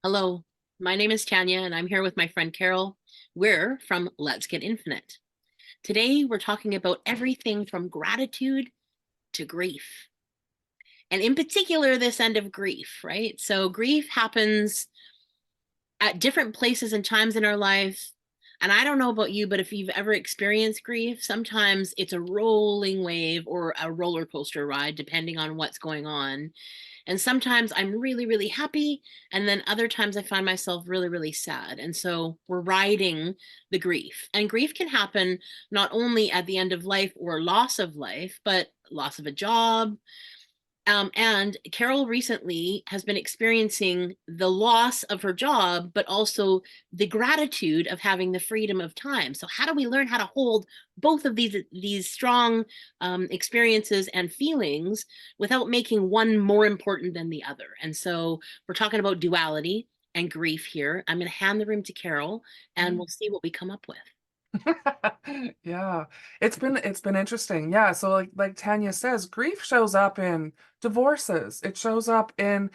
Hello, my name is Tanya, and I'm here with my friend Carol. We're from Let's Get Infinite. Today, we're talking about everything from gratitude to grief, and in particular, this end of grief, right? So, grief happens at different places and times in our life. And I don't know about you, but if you've ever experienced grief, sometimes it's a rolling wave or a roller coaster ride, depending on what's going on. And sometimes I'm really, really happy. And then other times I find myself really, really sad. And so we're riding the grief. And grief can happen not only at the end of life or loss of life, but loss of a job. And Carol recently has been experiencing the loss of her job, but also the gratitude of having the freedom of time. So, how do we learn how to hold both of these strong experiences and feelings without making one more important than the other? And so, we're talking about duality and grief here. I'm going to hand the room to Carol, and we'll see what we come up with. Yeah, it's been interesting. Yeah, so like Tanya says, grief shows up in divorces. It shows up in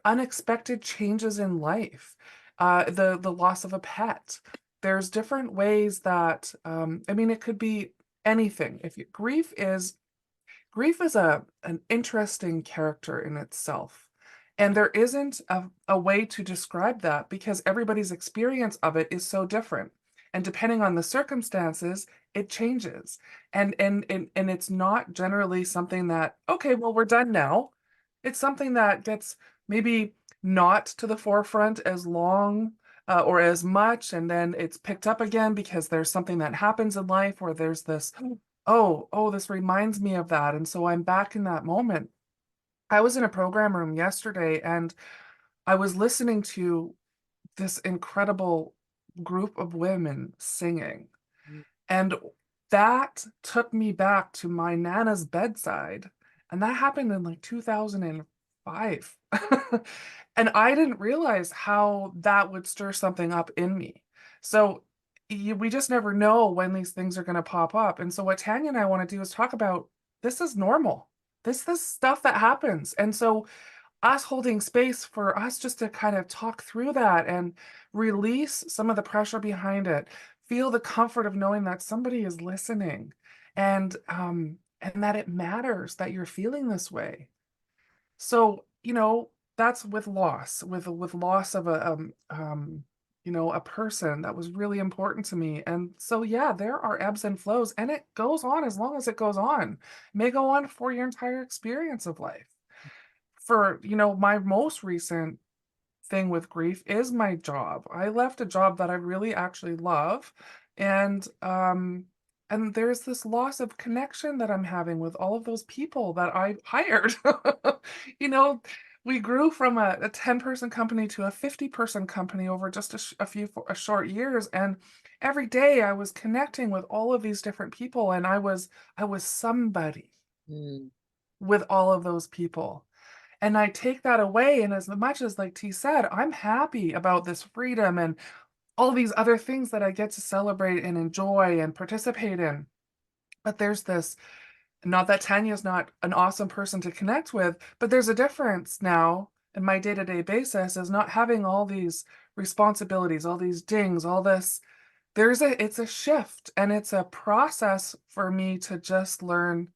unexpected changes in life. The loss of a pet. There's different ways that I mean it could be anything. If you, grief is a an interesting character in itself. And there isn't a way to describe that because everybody's experience of it is so different. And depending on the circumstances, it changes. And it's not generally something that, okay, well, we're done now. It's something that gets maybe not to the forefront as long or as much, and then it's picked up again because there's something that happens in life where there's this oh, this reminds me of that. And so I'm back in that moment. I was in a program room yesterday and I was listening to this incredible group of women singing. And that took me back to my Nana's bedside. And that happened in like 2005. And I didn't realize how that would stir something up in me. So we just never know when these things are going to pop up. And so what Tanya and I want to do is talk about this is normal. This stuff that happens. And so us holding space for us just to kind of talk through that and release some of the pressure behind it, feel the comfort of knowing that somebody is listening and that it matters that you're feeling this way. So, that's with loss, with loss of a person that was really important to me. And so, yeah, there are ebbs and flows, and it goes on as long as it goes on. It may go on for your entire experience of life. For, my most recent thing with grief is my job. I left a job that I really actually love, and there's this loss of connection that I'm having with all of those people that I hired. You know, we grew from a 10-person company to a 50-person company over just a short years, and every day I was connecting with all of these different people, and I was somebody Mm. with all of those people. And I take that away, and as much as, like T said, I'm happy about this freedom and all these other things that I get to celebrate and enjoy and participate in. But there's this, not that Tanya's not an awesome person to connect with, but there's a difference now in my day-to-day basis is not having all these responsibilities, all these dings, all this. It's a shift and it's a process for me to just learn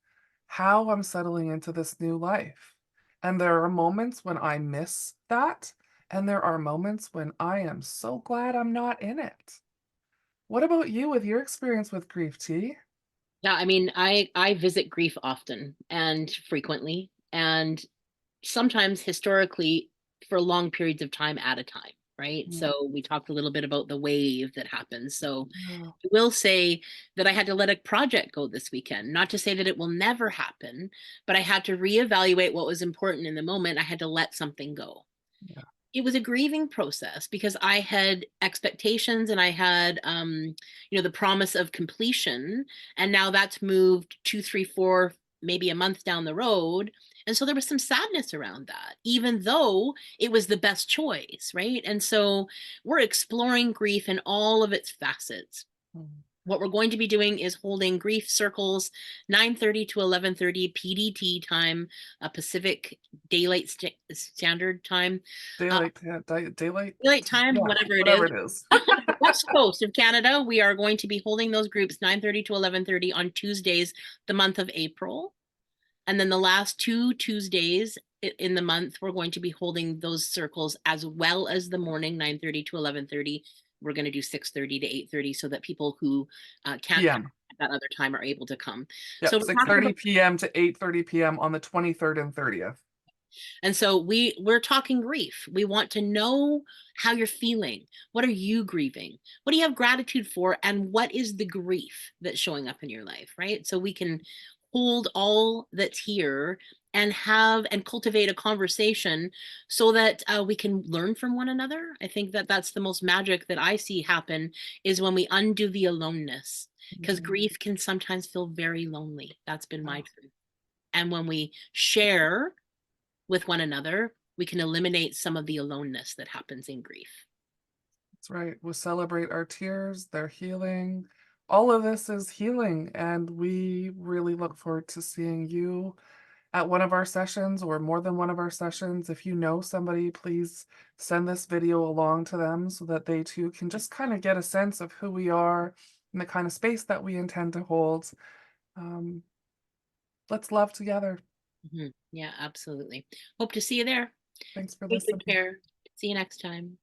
how I'm settling into this new life. And there are moments when I miss that, and there are moments when I am so glad I'm not in it. What about you with your experience with grief, T? Yeah, I mean, I visit grief often and frequently, and sometimes historically for long periods of time at a time, right? Mm, So we talked a little bit about the wave that happens. So yeah, I will say that I had to let a project go this weekend. Not to say that it will never happen, but I had to reevaluate what was important in the moment. I had to let something go. yeah. It was a grieving process because I had expectations and I had the promise of completion, and now that's moved 2, 3, 4, maybe a month down the road. And so there was some sadness around that, even though it was the best choice, right? And so we're exploring grief in all of its facets. Mm, What we're going to be doing is holding grief circles 9:30 to 11:30 PDT time, Pacific Daylight Standard Time. Uh, Daylight, yeah, daylight, Daylight time, yeah, whatever it whatever is. it is. West Coast of Canada, we are going to be holding those groups 9:30 to 11:30 on Tuesdays, the month of April. And then the last 2 Tuesdays in the month, we're going to be holding those circles as well as the morning 9:30 to 11:30. We're going to do 6:30 to 8:30 so that people who can't come PM. at that other time are able to come. So Yep, we're talking 6:30 about, PM to 8:30 PM on the 23rd and 30th. and so we're talking grief. We want to know how you're feeling. What are you grieving? What do you have gratitude for? And what is the grief that's showing up in your life, right? So we can hold all that's here and have and cultivate a conversation so that we can learn from one another. I think that that's the most magic that I see happen is when we undo the aloneness, because Mhm. grief can sometimes feel very lonely. That's been my Yeah, truth. And when we share with one another, we can eliminate some of the aloneness that happens in grief. that's right. We celebrate our tears, their healing. All of this is healing, and we really look forward to seeing you at one of our sessions or more than one of our sessions. If you know somebody, please send this video along to them so that they too can just kind of get a sense of who we are and the kind of space that we intend to hold. Um, let's love together. Yeah, absolutely. Hope to see you there. Thanks for Take good listening. care. See you next time.